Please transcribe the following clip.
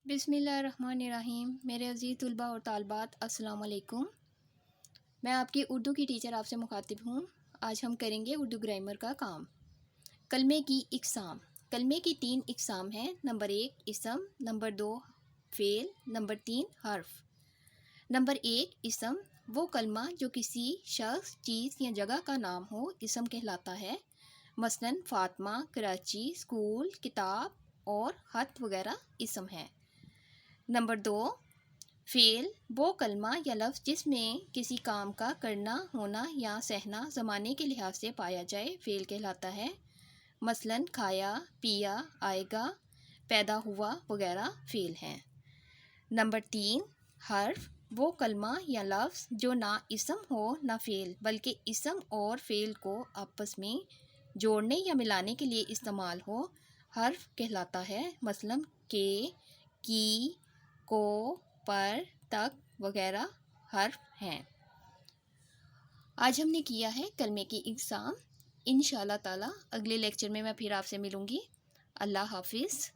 بسم اللہ الرحمن الرحیم۔ میرے عزیز طلباء اور طالبات، السلام علیکم۔ میں آپ کی اردو کی ٹیچر آپ سے مخاطب ہوں۔ آج ہم کریں گے اردو گرامر کا کام۔ کلمے کی اقسام۔ کلمے کی 3 اقسام ہیں۔ نمبر 1 اسم، نمبر 2 فعل، نمبر 3 حرف۔ نمبر 1 اسم، وہ کلمہ جو کسی شخص، چیز یا جگہ کا نام ہو، اسم کہلاتا ہے۔ مثلاً فاطمہ، کراچی، اسکول، کتاب اور خط وغیرہ اسم ہے۔ نمبر 2 فعل، وہ کلمہ یا لفظ جس میں کسی کام کا کرنا، ہونا یا سہنا زمانے کے لحاظ سے پایا جائے، فعل کہلاتا ہے۔ مثلاً کھایا، پیا، آئے گا، پیدا ہوا وغیرہ فعل ہیں۔ نمبر 3 حرف، وہ کلمہ یا لفظ جو نہ اسم ہو نہ فعل بلکہ اسم اور فعل کو آپس میں جوڑنے یا ملانے کے لیے استعمال ہو، حرف کہلاتا ہے۔ مثلاً کے، کی، کو، پر، تک وغیرہ حرف ہیں۔ آج ہم نے کیا ہے کلمے کی اقسام۔ انشاءاللہ تعالی اگلے لیکچر میں پھر آپ سے ملوں گی۔ اللہ حافظ۔